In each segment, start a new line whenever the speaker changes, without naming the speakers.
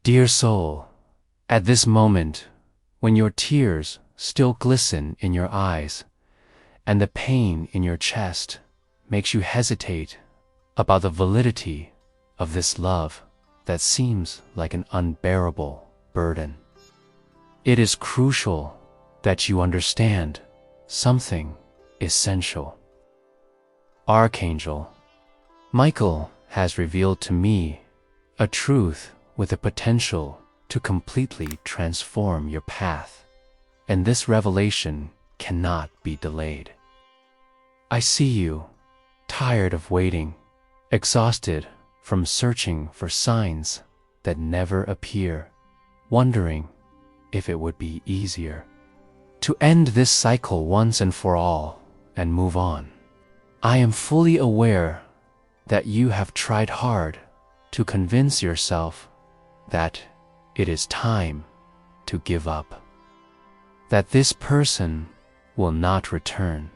Dear soul, at this moment, when your tears still glisten in your eyes, and the pain in your chest makes you hesitate about the validity of this love that seems like an unbearable burden, it is crucial that you understand something essential. Archangel Michael has revealed to me a truth with the potential to completely transform your path, and this revelation cannot be delayed. I see you, tired of waiting, exhausted from searching for signs that never appear, wondering if it would be easier to end this cycle once and for all and move on. I am fully aware that you have tried hard to convince yourself that it is time to give up, that this person will not return,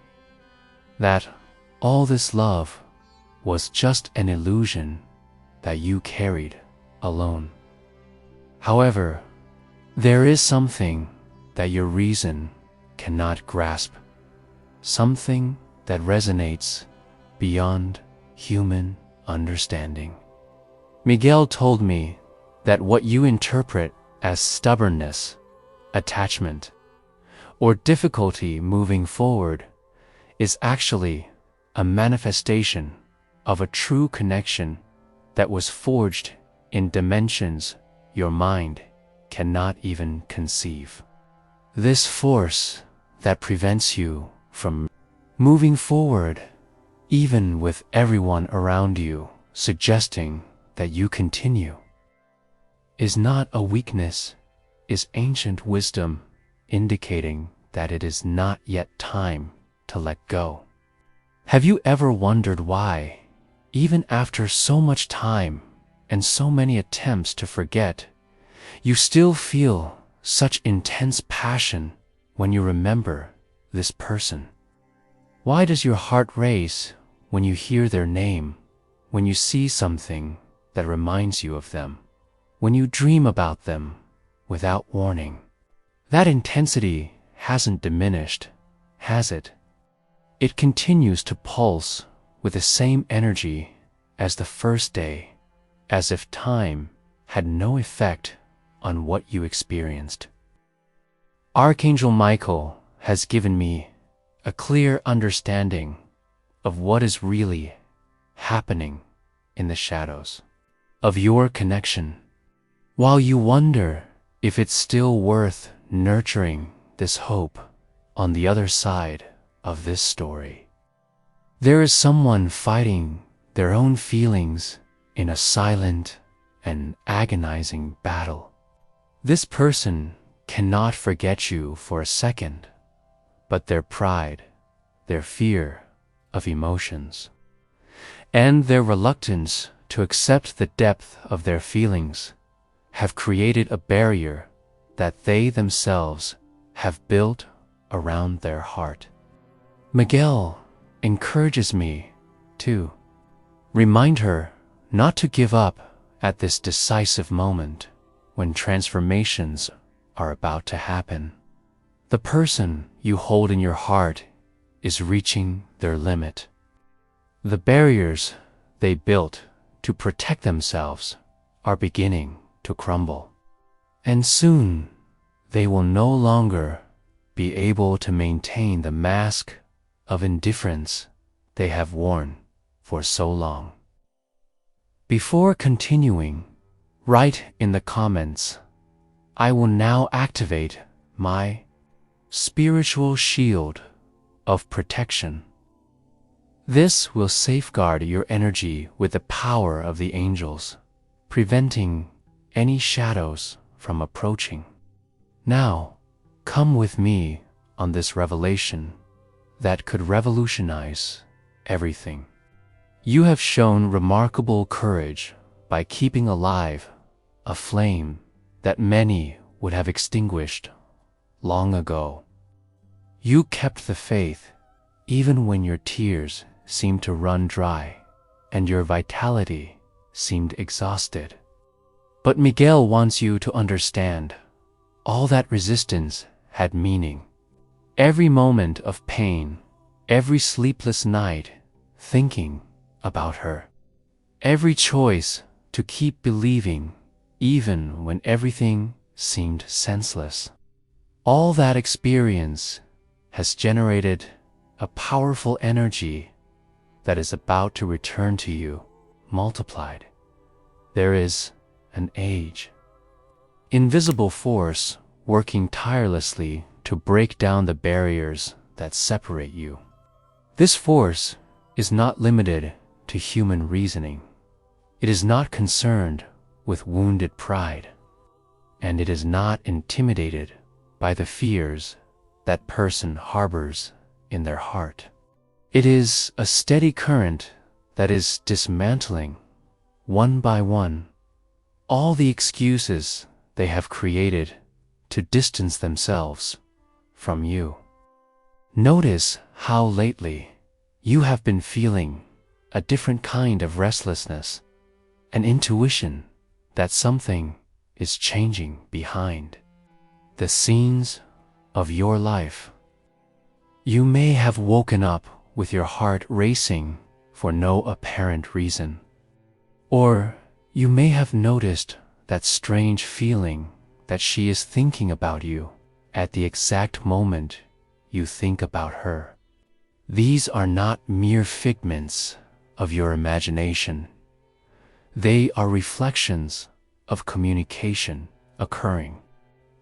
that all this love was just an illusion that you carried alone. However, there is something that your reason cannot grasp, something that resonates beyond human understanding. Miguel told me that what you interpret as stubbornness, attachment, or difficulty moving forward is actually a manifestation of a true connection that was forged in dimensions your mind cannot even conceive. This force that prevents you from moving forward, even with everyone around you suggesting that you continue, is not a weakness, is ancient wisdom indicating that it is not yet time to let go. Have you ever wondered why, even after so much time and so many attempts to forget, you still feel such intense passion when you remember this person? Why does your heart race when you hear their name, when you see something that reminds you of them, when you dream about them without warning? That intensity hasn't diminished, has it? It continues to pulse with the same energy as the first day, as if time had no effect on what you experienced. Archangel Michael has given me a clear understanding of what is really happening in the shadows of your connection. While you wonder if it's still worth nurturing this hope on the other side of this story, there is someone fighting their own feelings in a silent and agonizing battle. This person cannot forget you for a second, but their pride, their fear of emotions, and their reluctance to accept the depth of their feelings have created a barrier that they themselves have built around their heart. Miguel encourages me to remind her not to give up at this decisive moment when transformations are about to happen. The person you hold in your heart is reaching their limit. The barriers they built to protect themselves are beginning to crumble, and soon they will no longer be able to maintain the mask of indifference they have worn for so long. Before continuing, write in the comments, "I will now activate my spiritual shield of protection." This will safeguard your energy with the power of the angels, preventing any shadows from approaching. Now, come with me on this revelation that could revolutionize everything. You have shown remarkable courage by keeping alive a flame that many would have extinguished long ago. You kept the faith even when your tears seemed to run dry and your vitality seemed exhausted. But Miguel wants you to understand, all that resistance had meaning. Every moment of pain, every sleepless night thinking about her, every choice to keep believing even when everything seemed senseless. All that experience has generated a powerful energy that is about to return to you, multiplied. There is an age, invisible force working tirelessly to break down the barriers that separate you. This force is not limited to human reasoning. It is not concerned with wounded pride, and it is not intimidated by the fears that person harbors in their heart. It is a steady current that is dismantling, one by one, all the excuses they have created to distance themselves from you. Notice how lately you have been feeling a different kind of restlessness, an intuition that something is changing behind the scenes of your life. You may have woken up with your heart racing for no apparent reason. Or you may have noticed that strange feeling that she is thinking about you at the exact moment you think about her. These are not mere figments of your imagination. They are reflections of communication occurring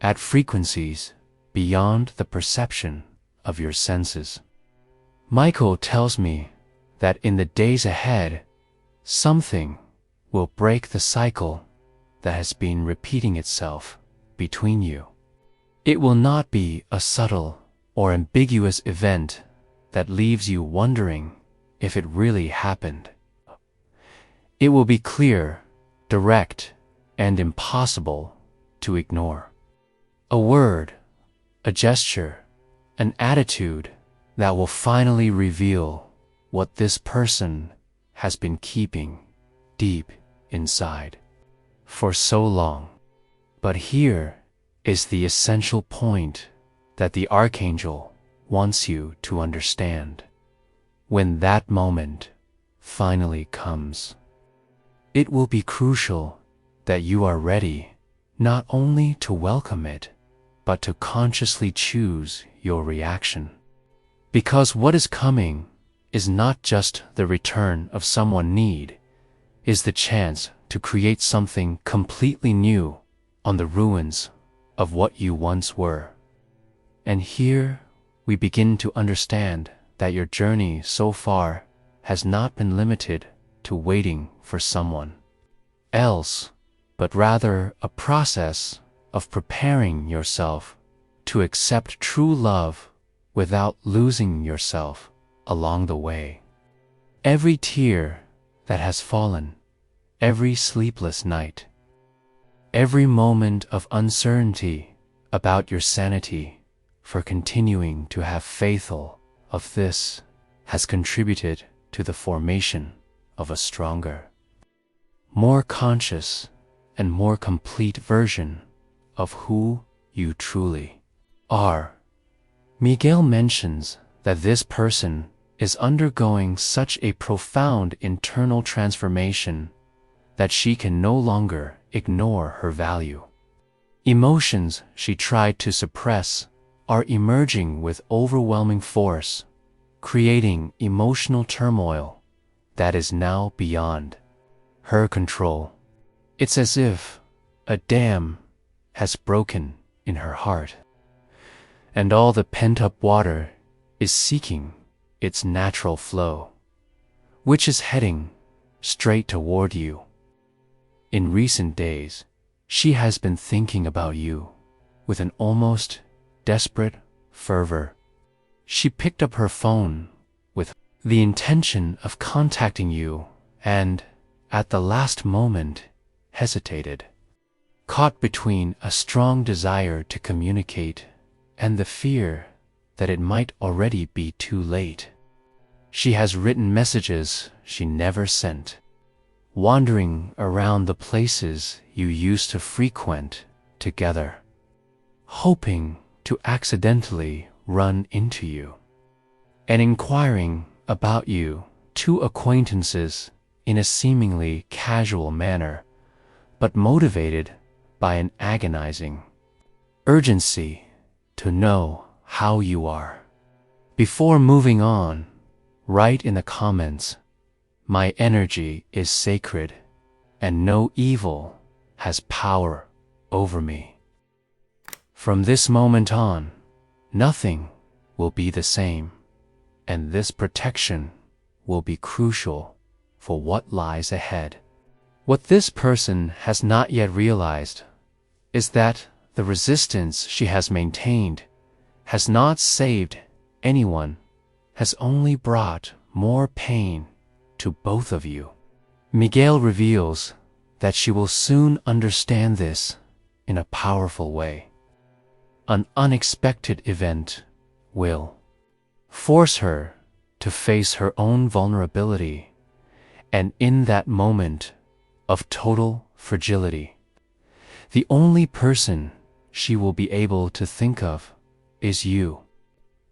at frequencies beyond the perception of your senses. Michael tells me that in the days ahead, something will break the cycle that has been repeating itself between you. It will not be a subtle or ambiguous event that leaves you wondering if it really happened. It will be clear, direct, and impossible to ignore. A word, a gesture, an attitude that will finally reveal what this person has been keeping deep inside for so long. But here is the essential point that the Archangel wants you to understand. When that moment finally comes, it will be crucial that you are ready not only to welcome it, but to consciously choose your reaction. Because what is coming is not just the return of someone need, is the chance to create something completely new on the ruins of what you once were. And here we begin to understand that your journey so far has not been limited to waiting for someone else, but rather a process of preparing yourself to accept true love without losing yourself along the way. Every tear that has fallen, every sleepless night, every moment of uncertainty about your sanity for continuing to have faith of this has contributed to the formation of a stronger, more conscious, and more complete version of who you truly are. Miguel mentions that this person is undergoing such a profound internal transformation that she can no longer ignore her value. Emotions she tried to suppress are emerging with overwhelming force, creating emotional turmoil that is now beyond her control. It's as if a dam has broken in her heart, and all the pent-up water is seeking its natural flow, which is heading straight toward you. In recent days, she has been thinking about you with an almost desperate fervor. She picked up her phone with the intention of contacting you and, at the last moment, hesitated, caught between a strong desire to communicate and the fear that it might already be too late. She has written messages she never sent, wandering around the places you used to frequent together, hoping to accidentally run into you, and inquiring about you to acquaintances in a seemingly casual manner, but motivated by an agonizing urgency to know how you are. Before moving on, write in the comments, "My energy is sacred, and no evil has power over me." From this moment on, nothing will be the same, and this protection will be crucial for what lies ahead. What this person has not yet realized is that the resistance she has maintained has not saved anyone, has only brought more pain to both of you. Miguel reveals that she will soon understand this in a powerful way. An unexpected event will force her to face her own vulnerability, and in that moment of total fragility, the only person she will be able to think of is you.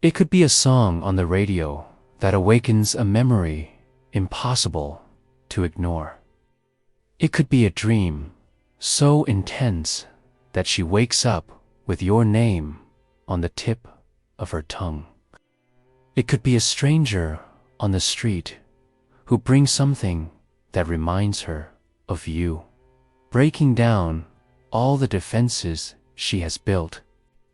It could be a song on the radio that awakens a memory impossible to ignore. It could be a dream so intense that she wakes up with your name on the tip of her tongue. It could be a stranger on the street who brings something that reminds her of you, breaking down all the defenses she has built.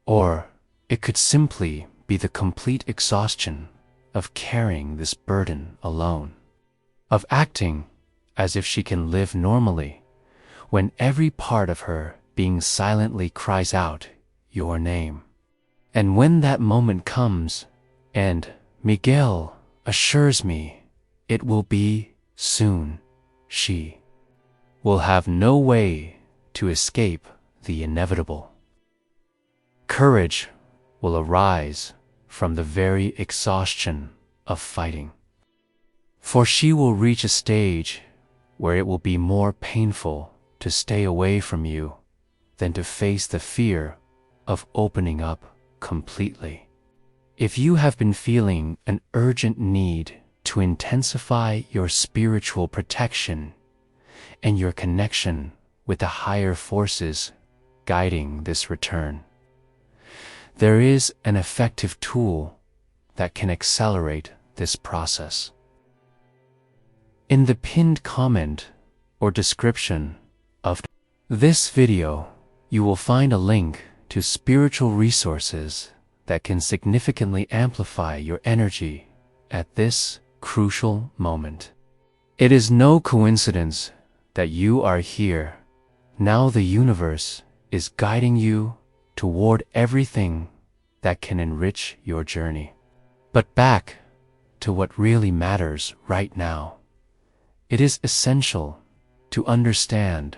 Or it could simply be the complete exhaustion of carrying this burden alone, of acting as if she can live normally when every part of her being silently cries out your name. And when that moment comes, and Miguel assures me it will be soon, she will have no way to escape the inevitable. Courage will arise from the very exhaustion of fighting, for she will reach a stage where it will be more painful to stay away from you than to face the fear of opening up completely. If you have been feeling an urgent need to intensify your spiritual protection and your connection with the higher forces guiding this return, there is an effective tool that can accelerate this process. In the pinned comment or description of this video, you will find a link to spiritual resources that can significantly amplify your energy at this crucial moment. It is no coincidence that you are here. Now the universe is guiding you toward everything that can enrich your journey. But back to what really matters right now. It is essential to understand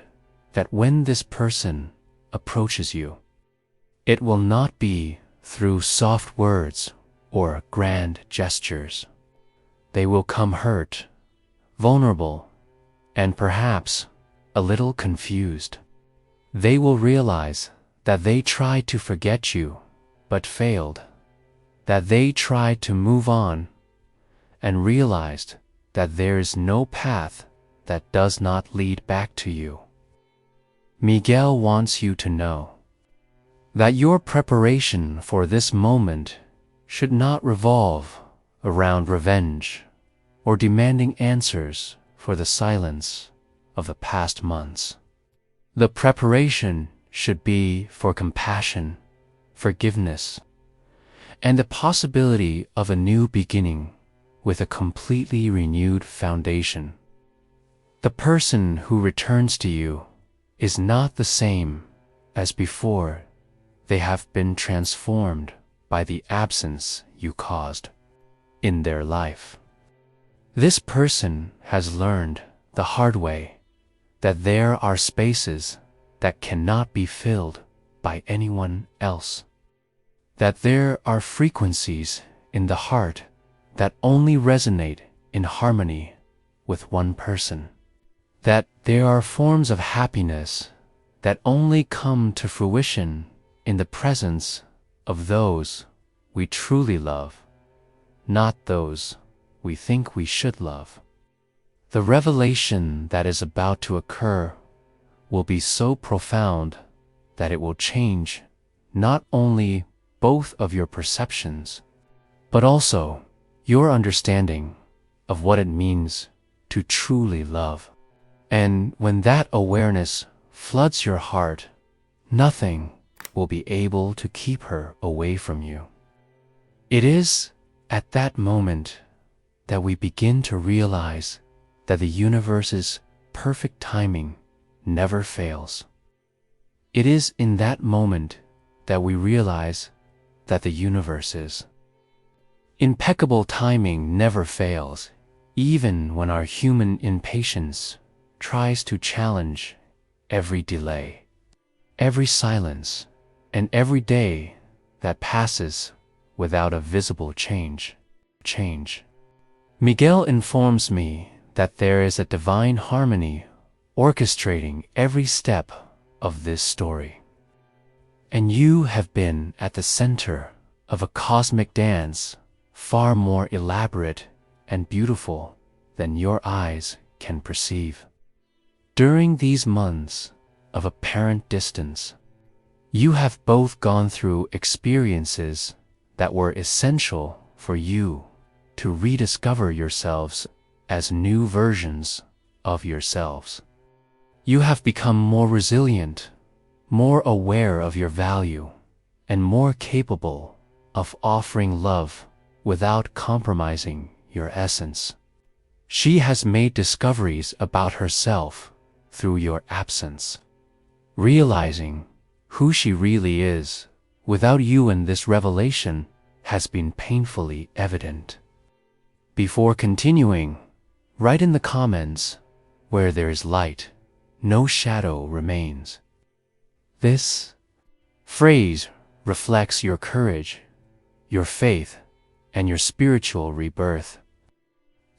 that when this person approaches you, it will not be through soft words or grand gestures. They will come hurt, vulnerable, and perhaps a little confused. They will realize that they tried to forget you, but failed, that they tried to move on, and realized that there is no path that does not lead back to you. Miguel wants you to know that your preparation for this moment should not revolve around revenge or demanding answers for the silence of the past months. The preparation should be for compassion, forgiveness, and the possibility of a new beginning with a completely renewed foundation. The person who returns to you is not the same as before. They have been transformed by the absence you caused in their life. This person has learned the hard way that there are spaces that cannot be filled by anyone else, that there are frequencies in the heart that only resonate in harmony with one person, that there are forms of happiness that only come to fruition in the presence of those we truly love, not those we think we should love. The revelation that is about to occur will be so profound that it will change not only both of your perceptions, but also your understanding of what it means to truly love. And when that awareness floods your heart, nothing will be able to keep her away from you. It is at that moment that we begin to realize that the universe's perfect timing never fails. It is in that moment that we realize that the universe's impeccable timing never fails, even when our human impatience tries to challenge every delay, every silence, and every day that passes without a visible change. Miguel informs me that there is a divine harmony orchestrating every step of this story. And you have been at the center of a cosmic dance far more elaborate and beautiful than your eyes can perceive. During these months of apparent distance, you have both gone through experiences that were essential for you to rediscover yourselves as new versions of yourselves. You have become more resilient, more aware of your value, and more capable of offering love without compromising your essence. She has made discoveries about herself through your absence. Realizing who she really is without you in this revelation has been painfully evident. Before continuing, write in the comments, "Where there is light, no shadow remains." This phrase reflects your courage, your faith, and your spiritual rebirth.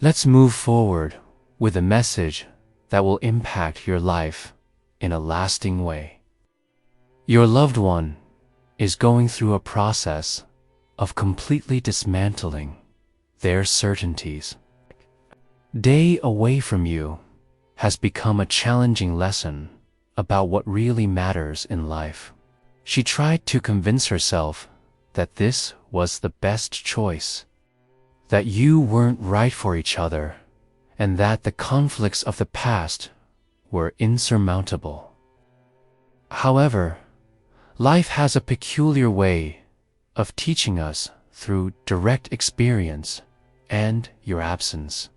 Let's move forward with a message that will impact your life in a lasting way. Your loved one is going through a process of completely dismantling their certainties. Day away from you has become a challenging lesson about what really matters in life. She tried to convince herself that this was the best choice, that you weren't right for each other, and that the conflicts of the past were insurmountable. However, life has a peculiar way of teaching us through direct experience, and your absence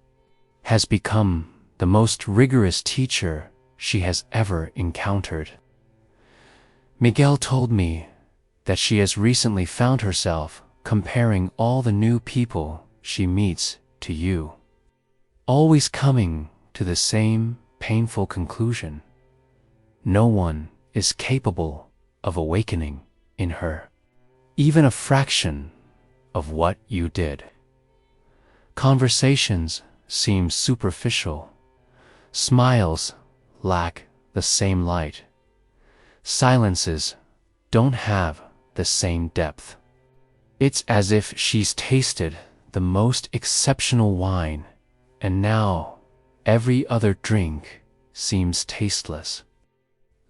has become the most rigorous teacher she has ever encountered. Miguel told me that she has recently found herself comparing all the new people she meets to you, always coming to the same painful conclusion: no one is capable of awakening in her even a fraction of what you did. Conversations seem superficial, smiles lack the same light, silences don't have the same depth. It's as if she's tasted the most exceptional wine, and now every other drink seems tasteless.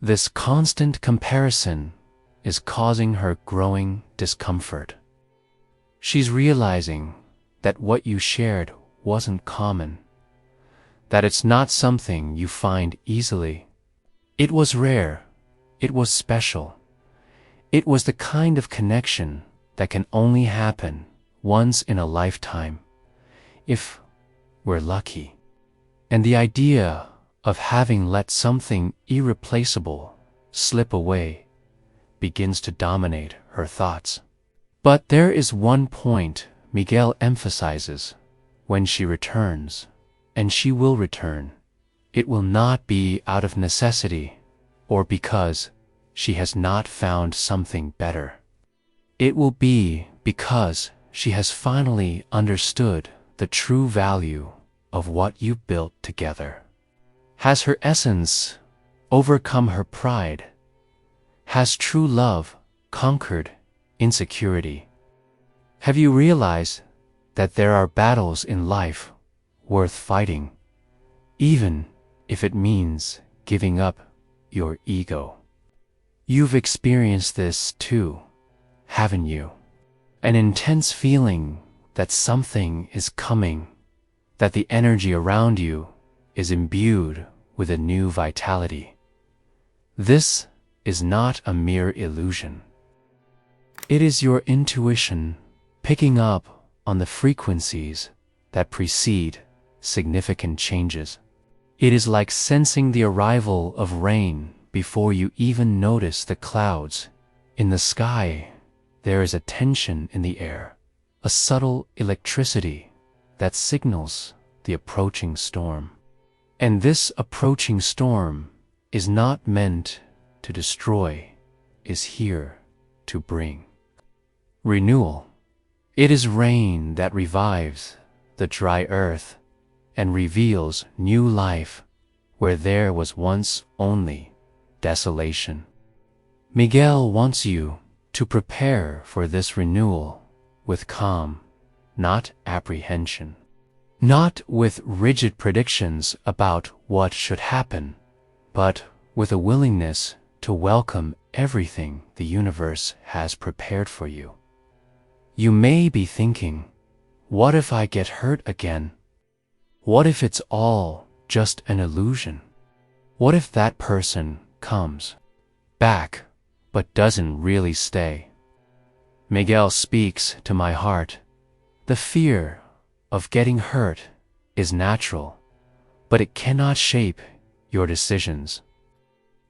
This constant comparison is causing her growing discomfort. She's realizing that what you shared wasn't common, that it's not something you find easily. It was rare, it was special. It was the kind of connection that can only happen once in a lifetime, if we're lucky. And the idea of having let something irreplaceable slip away begins to dominate her thoughts. But there is one point Miguel emphasizes: when she returns, and she will return, it will not be out of necessity or because she has not found something better. It will be because she has finally understood the true value of what you built together. Has her essence overcome her pride? Has true love conquered insecurity? Have you realized that there are battles in life worth fighting, even if it means giving up your ego? You've experienced this too, haven't you? An intense feeling that something is coming, that the energy around you is imbued with a new vitality. This is not a mere illusion. It is your intuition picking up on the frequencies that precede significant changes. It is like sensing the arrival of rain before you even notice the clouds. In the sky, there is a tension in the air, a subtle electricity that signals the approaching storm. And this approaching storm is not meant to destroy, is here to bring renewal. It is rain that revives the dry earth and reveals new life where there was once only desolation. Miguel wants you to prepare for this renewal with calm, not apprehension, not with rigid predictions about what should happen, but with a willingness to welcome everything the universe has prepared for you. You may be thinking, what if I get hurt again? What if it's all just an illusion? What if that person comes back but doesn't really stay? Miguel speaks to my heart. The fear of getting hurt is natural, but it cannot shape your decisions.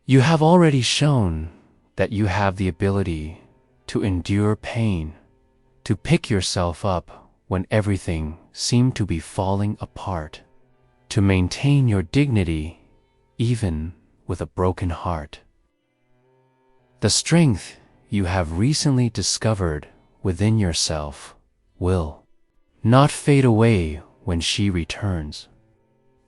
You have already shown that you have the ability to endure pain, to pick yourself up when everything seemed to be falling apart, to maintain your dignity even with a broken heart. The strength you have recently discovered within yourself will not fade away when she returns.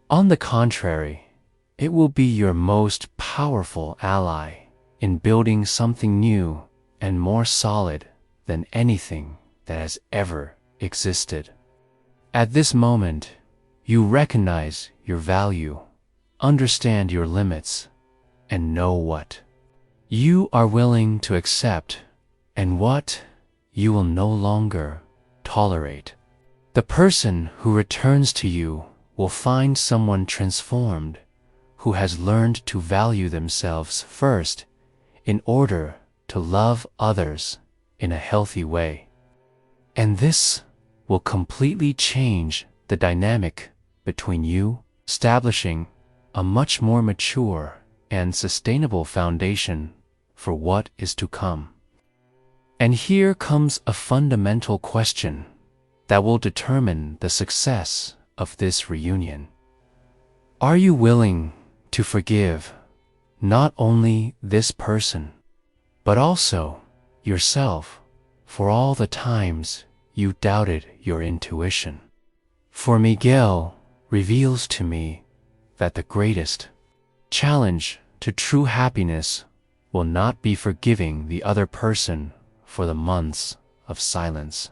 On the contrary, it will be your most powerful ally in building something new and more solid than anything that has ever existed. At this moment, you recognize your value, understand your limits, and know what you are willing to accept and what you will no longer tolerate. The person who returns to you will find someone transformed, who has learned to value themselves first in order to love others in a healthy way. And this will completely change the dynamic between you, establishing a much more mature and sustainable foundation for what is to come. And here comes a fundamental question that will determine the success of this reunion. Are you willing to forgive not only this person, but also yourself for all the times you doubted your intuition? For Miguel reveals to me that the greatest challenge to true happiness will not be forgiving the other person for the months of silence,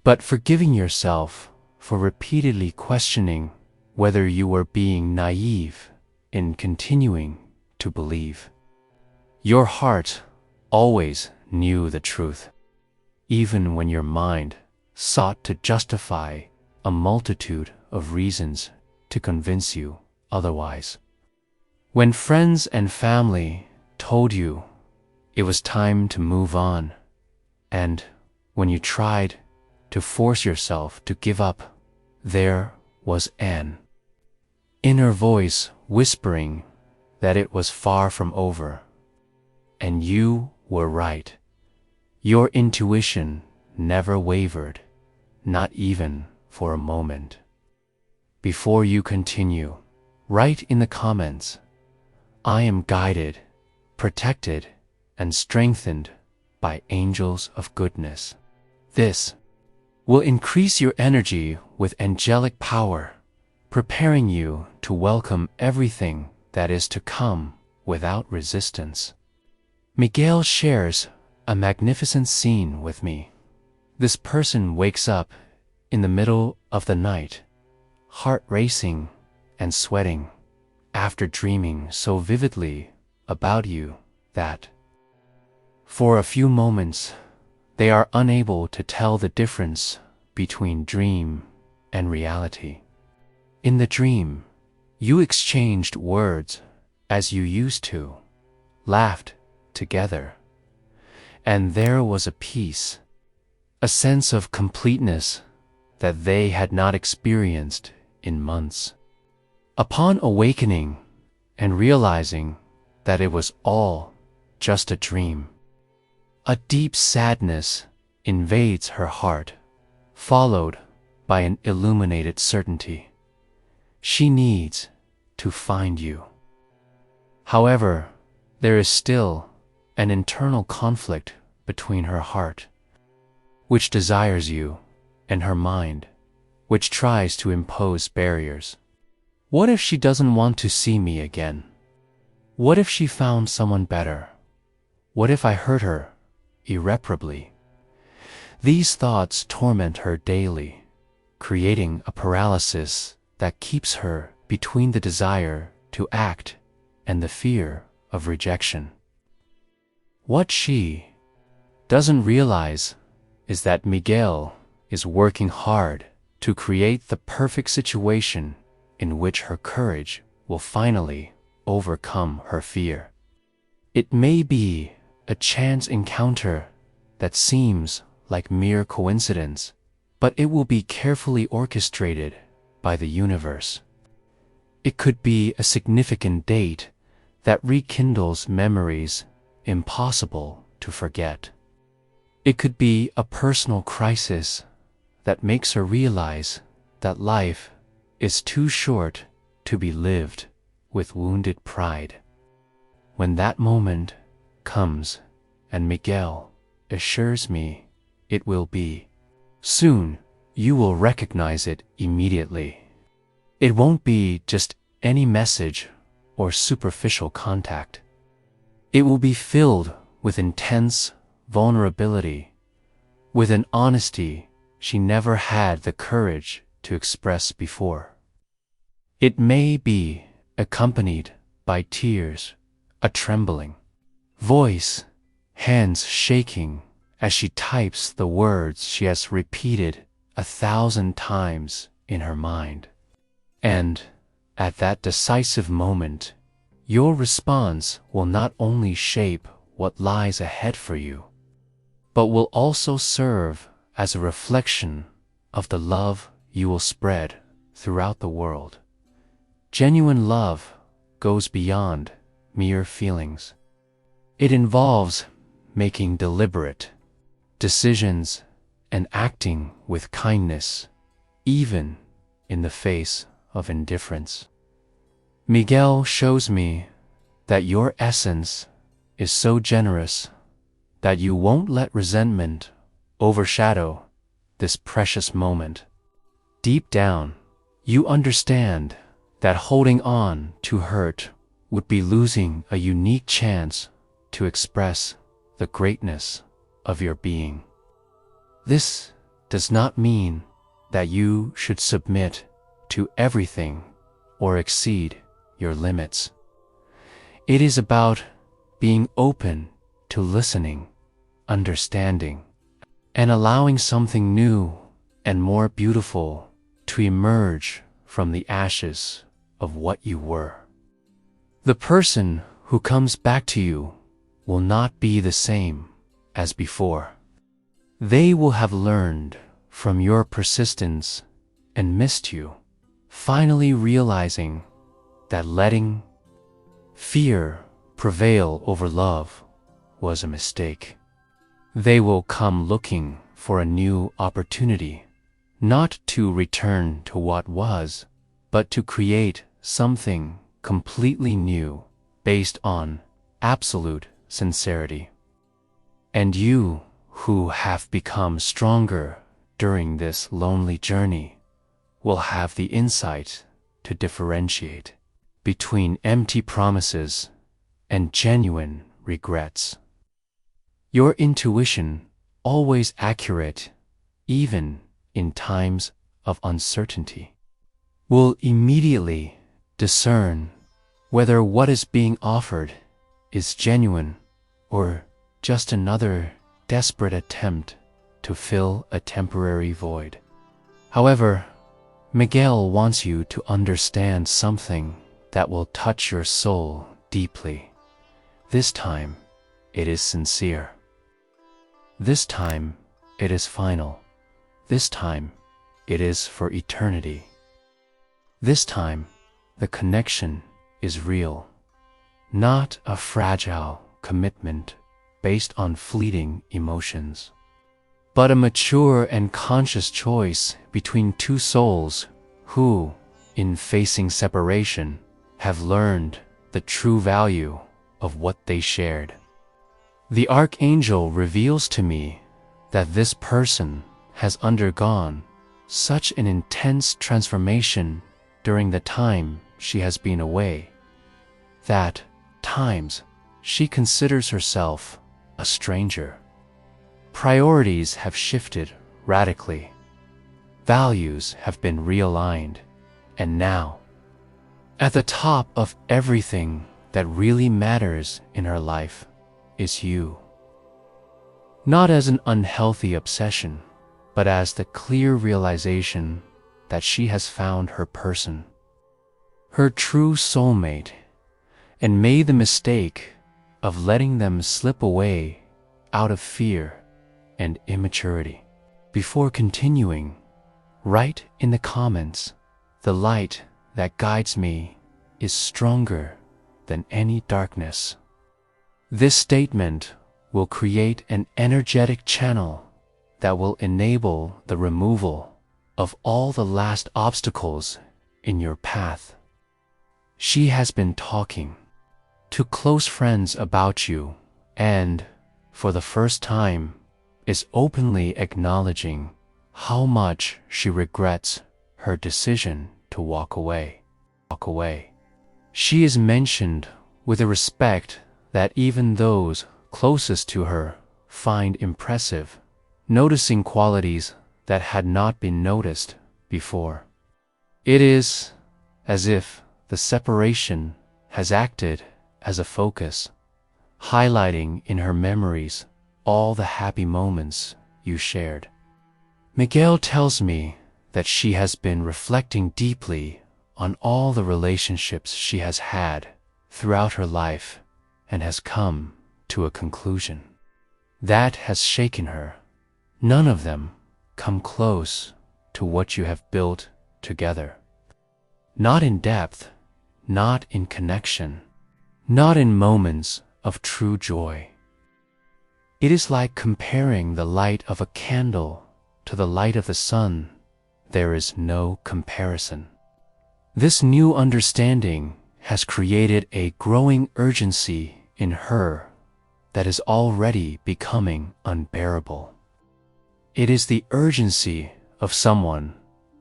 but forgiving yourself for repeatedly questioning whether you were being naive in continuing to believe. Your heart always knew the truth, even when your mind sought to justify a multitude of reasons to convince you otherwise. When friends and family told you it was time to move on, and when you tried to force yourself to give up, there was an inner voice whispering that it was far from over. And you were right. Your intuition never wavered, not even for a moment. Before you continue, write in the comments, I am guided, protected, and strengthened by angels of goodness. This will increase your energy with angelic power, preparing you to welcome everything that is to come without resistance. Miguel shares a magnificent scene with me. This person wakes up in the middle of the night, heart racing and sweating, after dreaming so vividly about you that, for a few moments, they are unable to tell the difference between dream and reality. In the dream, you exchanged words as you used to, laughed together, and there was a peace, a sense of completeness that they had not experienced in months. Upon awakening and realizing that it was all just a dream, a deep sadness invades her heart, followed by an illuminated certainty. She needs to find you. However, there is still an internal conflict between her heart, which desires you, and her mind, which tries to impose barriers. What if she doesn't want to see me again? What if she found someone better? What if I hurt her irreparably? These thoughts torment her daily, creating a paralysis that keeps her between the desire to act and the fear of rejection. What she doesn't realize is that Miguel is working hard to create the perfect situation in which her courage will finally overcome her fear. It may be a chance encounter that seems like mere coincidence, but it will be carefully orchestrated by the universe. It could be a significant date that rekindles memories impossible to forget. It could be a personal crisis that makes her realize that life is too short to be lived with wounded pride. When that moment comes, and Miguel assures me it will be soon, you will recognize it immediately. It won't be just any message or superficial contact. It will be filled with intense vulnerability, with an honesty she never had the courage to express before. It may be accompanied by tears, a trembling voice, hands shaking as she types the words she has repeated 1,000 times in her mind. And at that decisive moment, your response will not only shape what lies ahead for you, but will also serve as a reflection of the love you will spread throughout the world. Genuine love goes beyond mere feelings. It involves making deliberate decisions and acting with kindness, even in the face of indifference. Miguel shows me that your essence is so generous that you won't let resentment overshadow this precious moment. Deep down, you understand that holding on to hurt would be losing a unique chance to express the greatness of your being. This does not mean that you should submit to everything or exceed your limits. It is about being open to listening, understanding, and allowing something new and more beautiful to emerge from the ashes of what you were. The person who comes back to you will not be the same as before. They will have learned from your persistence and missed you, finally realizing that letting fear prevail over love was a mistake. They will come looking for a new opportunity, not to return to what was, but to create something completely new based on absolute sincerity. And you, who have become stronger during this lonely journey, will have the insight to differentiate between empty promises and genuine regrets. Your intuition, always accurate, even in times of uncertainty, will immediately discern whether what is being offered is genuine or just another desperate attempt to fill a temporary void. However, Miguel wants you to understand something that will touch your soul deeply. This time, it is sincere. This time, it is final. This time, it is for eternity. This time, the connection is real, not a fragile commitment based on fleeting emotions, but a mature and conscious choice between two souls who, in facing separation, have learned the true value of what they shared. The Archangel reveals to me that this person has undergone such an intense transformation during the time she has been away, that times she considers herself a stranger. Priorities have shifted radically. Values have been realigned, and now, at the top of everything that really matters in her life is you. Not as an unhealthy obsession, but as the clear realization that she has found her person, her true soulmate, and made the mistake of letting them slip away out of fear and immaturity. Before continuing, write in the comments, "The light that guides me is stronger than any darkness." This statement will create an energetic channel that will enable the removal of all the last obstacles in your path. She has been talking to close friends about you and, for the first time, is openly acknowledging how much she regrets her decision to walk away. She is mentioned with a respect that even those closest to her find impressive, noticing qualities that had not been noticed before. It is as if the separation has acted as a focus, highlighting in her memories all the happy moments you shared. Miguel tells me that she has been reflecting deeply on all the relationships she has had throughout her life and has come to a conclusion that has shaken her. None of them come close to what you have built together. Not in depth, not in connection, not in moments of true joy. It is like comparing the light of a candle to the light of the sun. There is no comparison. This new understanding has created a growing urgency in her that is already becoming unbearable. It is the urgency of someone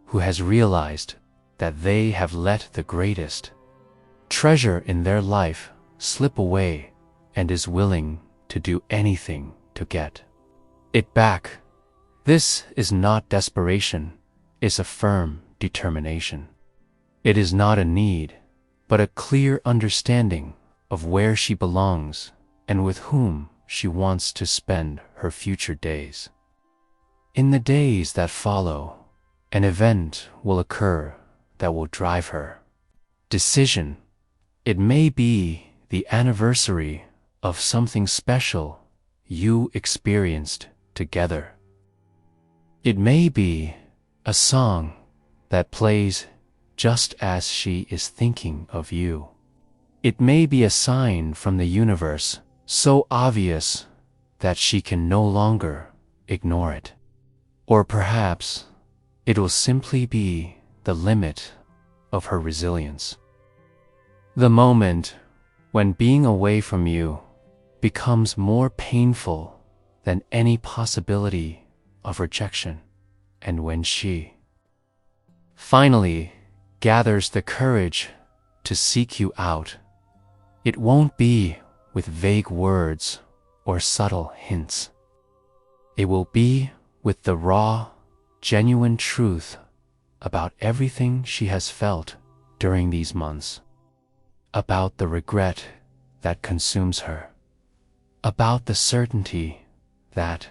who has realized that they have let the greatest treasure in their life slip away and is willing to do anything to get it back. This is not desperation, it's a firm determination. It is not a need, but a clear understanding of where she belongs and with whom she wants to spend her future days. In the days that follow, an event will occur that will drive her decision. It may be the anniversary of something special you experienced together. It may be a song that plays just as she is thinking of you. It may be a sign from the universe so obvious that she can no longer ignore it. Or perhaps it will simply be the limit of her resilience. The moment when being away from you becomes more painful than any possibility of rejection, and when she finally gathers the courage to seek you out, it won't be with vague words or subtle hints. It will be with the raw, genuine truth about everything she has felt during these months, about the regret that consumes her, about the certainty that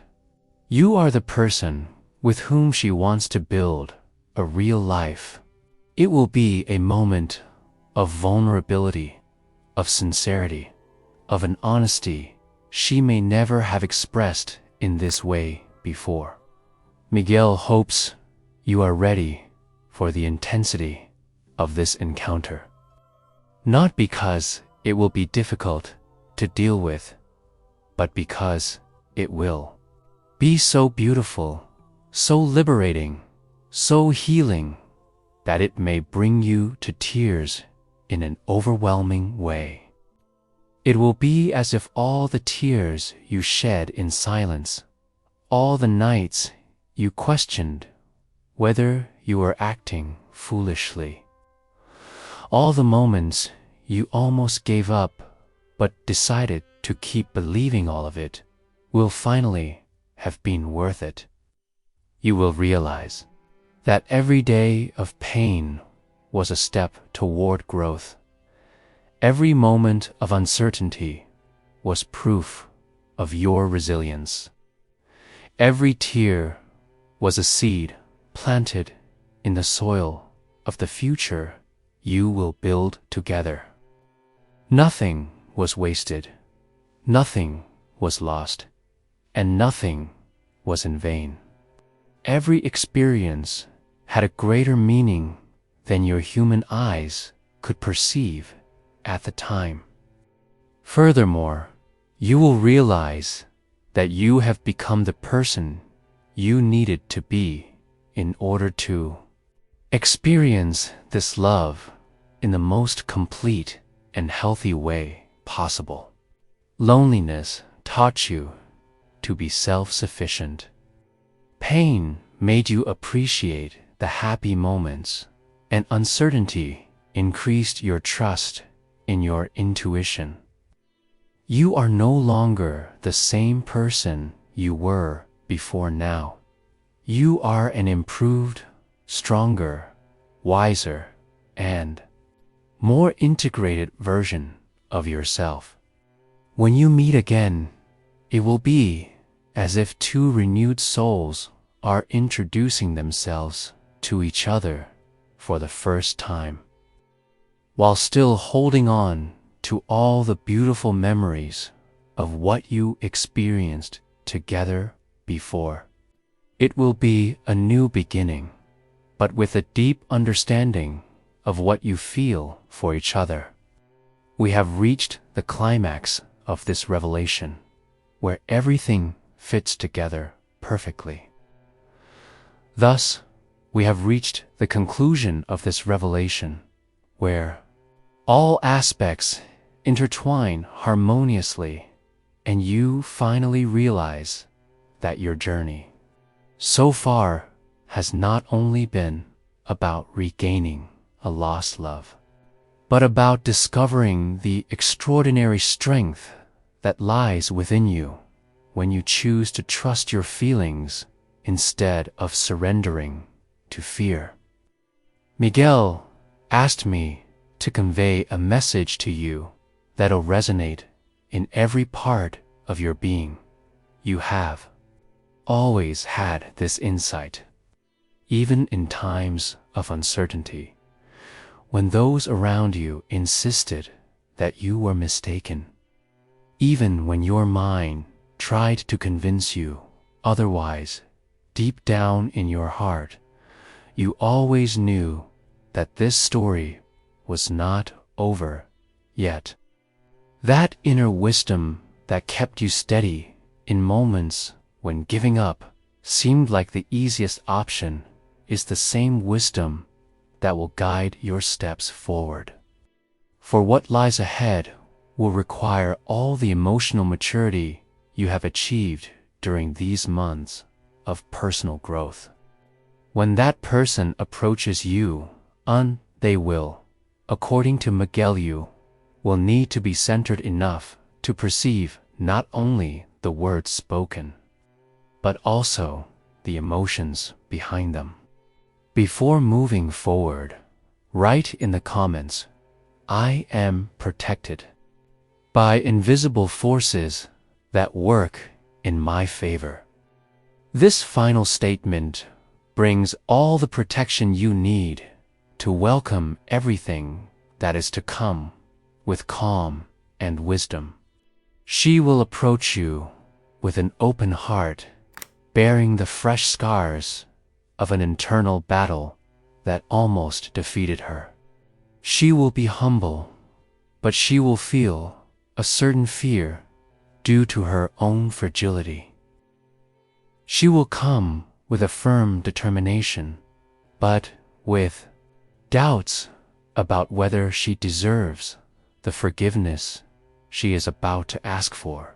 you are the person with whom she wants to build a real life. It will be a moment of vulnerability, of sincerity, of an honesty she may never have expressed in this way before. Miguel hopes you are ready for the intensity of this encounter. Not because it will be difficult to deal with, but because it will be so beautiful, so liberating, so healing, that it may bring you to tears in an overwhelming way. It will be as if all the tears you shed in silence, all the nights you questioned whether you were acting foolishly, all the moments you almost gave up but decided to keep believing all of it, will finally have been worth it. You will realize that every day of pain was a step toward growth. Every moment of uncertainty was proof of your resilience. Every tear was a seed planted in the soil of the future you will build together. Nothing was wasted, nothing was lost, and nothing was in vain. Every experience had a greater meaning than your human eyes could perceive at the time. Furthermore, you will realize that you have become the person you needed to be in order to experience this love in the most complete and healthy way possible. Loneliness taught you to be self-sufficient. Pain made you appreciate the happy moments, and uncertainty increased your trust in your intuition. You are no longer the same person you were before now. You are an improved, stronger, wiser, and more integrated version of yourself. When you meet again, it will be as if two renewed souls are introducing themselves to each other for the first time, while still holding on to all the beautiful memories of what you experienced together before. It will be a new beginning, but with a deep understanding of what you feel for each other. We have reached the climax of this revelation, where everything fits together perfectly. Thus, we have reached the conclusion of this revelation, where all aspects intertwine harmoniously, and you finally realize that your journey so far has not only been about regaining a lost love, but about discovering the extraordinary strength that lies within you when you choose to trust your feelings instead of surrendering to fear. Miguel asked me to convey a message to you that'll resonate in every part of your being. You have always had this insight, even in times of uncertainty, when those around you insisted that you were mistaken. Even when your mind tried to convince you otherwise, deep down in your heart, you always knew that this story was not over yet. That inner wisdom that kept you steady in moments when giving up seemed like the easiest option is the same wisdom that will guide your steps forward. For what lies ahead will require all the emotional maturity you have achieved during these months of personal growth. When that person approaches you they will, according to Miguel, you will need to be centered enough to perceive not only the words spoken, but also the emotions behind them. Before moving forward, write in the comments, "I am protected by invisible forces that work in my favor." This final statement brings all the protection you need to welcome everything that is to come with calm and wisdom. She will approach you with an open heart, bearing the fresh scars of an internal battle that almost defeated her. She will be humble, but she will feel a certain fear due to her own fragility. She will come with a firm determination, but with doubts about whether she deserves the forgiveness she is about to ask for.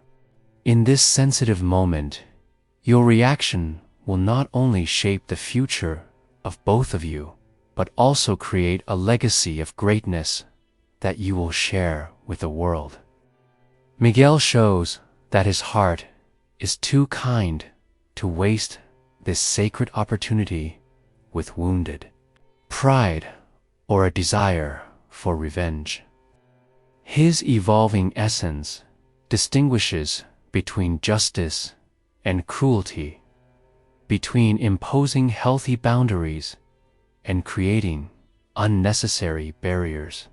In this sensitive moment, your reaction will not only shape the future of both of you, but also create a legacy of greatness that you will share with the world. Miguel shows that his heart is too kind to waste this sacred opportunity with wounded pride or a desire for revenge. His evolving essence distinguishes between justice and cruelty, between imposing healthy boundaries and creating unnecessary barriers.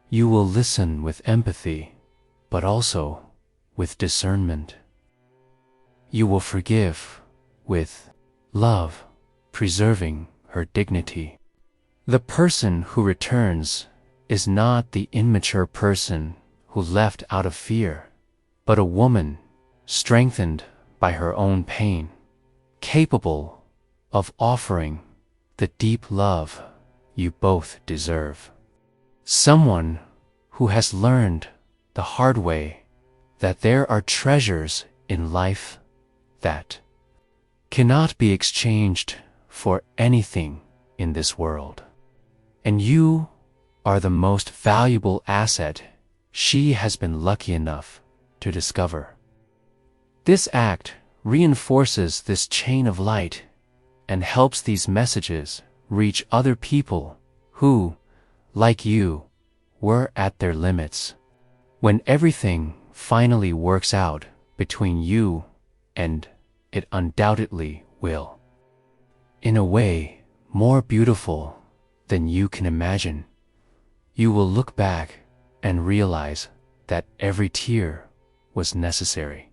You will listen with empathy, but also with discernment. You will forgive with love, preserving her dignity. The person who returns is not the immature person who left out of fear, but a woman strengthened by her own pain, capable of offering the deep love you both deserve. Someone who has learned the hard way that there are treasures in life that cannot be exchanged for anything in this world. And you are the most valuable asset she has been lucky enough to discover. This act reinforces this chain of light and helps these messages reach other people who, like you, were at their limits. When everything finally works out between you, and it undoubtedly will, in a way more beautiful than you can imagine, you will look back and realize that every tear was necessary.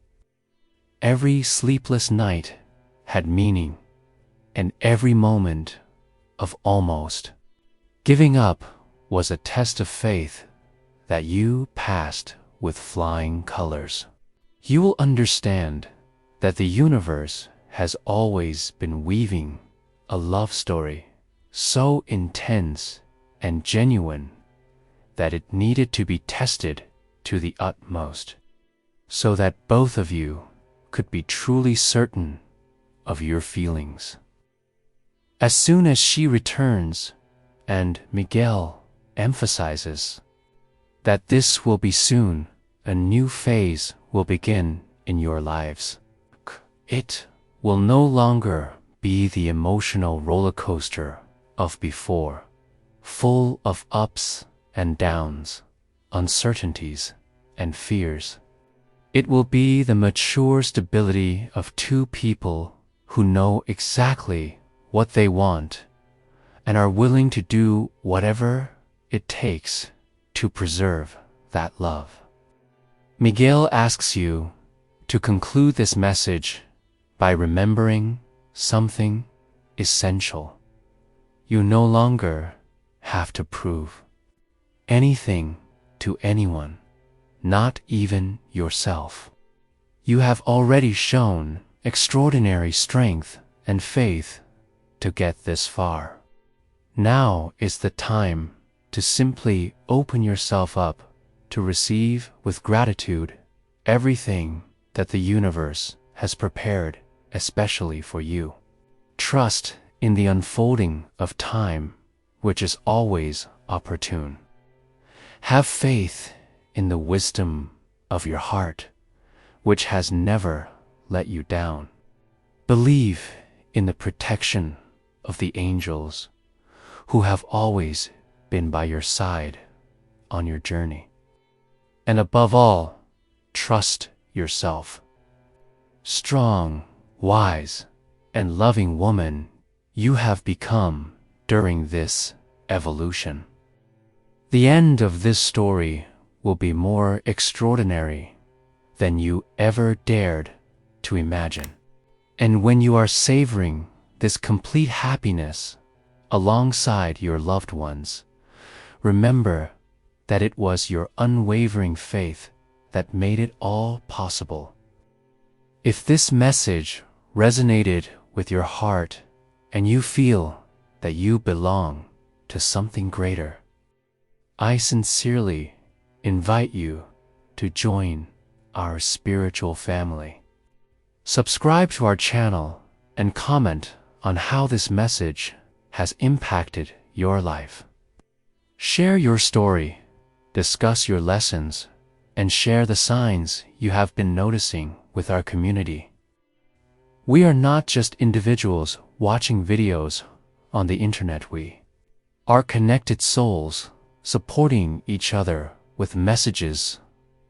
Every sleepless night had meaning, and every moment of almost giving up was a test of faith that you passed with flying colors. You will understand that the universe has always been weaving a love story so intense and genuine that it needed to be tested to the utmost, so that both of you could be truly certain of your feelings. As soon as she returns, and Miguel emphasizes that this will be soon, a new phase will begin in your lives. It will no longer be the emotional roller coaster of before, full of ups and downs, uncertainties and fears. It will be the mature stability of two people who know exactly what they want and are willing to do whatever it takes to preserve that love. Miguel asks you to conclude this message by remembering something essential. You no longer have to prove anything to anyone, not even yourself. You have already shown extraordinary strength and faith to get this far. Now is the time to simply open yourself up to receive with gratitude everything that the universe has prepared especially for you. Trust in the unfolding of time which is always opportune. Have faith in the wisdom of your heart, which has never let you down. Believe in the protection of the angels, who have always been by your side on your journey. And above all, trust yourself. Strong, wise, and loving woman you have become during this evolution. The end of this story will be more extraordinary than you ever dared to imagine. And when you are savoring this complete happiness alongside your loved ones, remember that it was your unwavering faith that made it all possible. If this message resonated with your heart and you feel that you belong to something greater, I sincerely invite you to join our spiritual family. Subscribe to our channel and comment on how this message has impacted your life. Share your story, discuss your lessons, and share the signs you have been noticing with our community. We are not just individuals watching videos on the internet. We are connected souls supporting each other with messages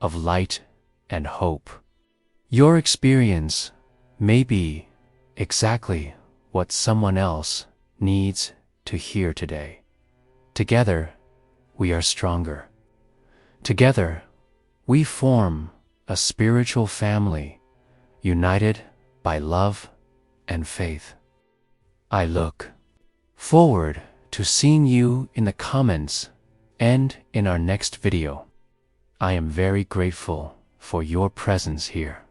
of light and hope. Your experience may be exactly what someone else needs to hear today. Together, we are stronger. Together, we form a spiritual family united by love and faith. I look forward to seeing you in the comments and in our next video. I am very grateful for your presence here.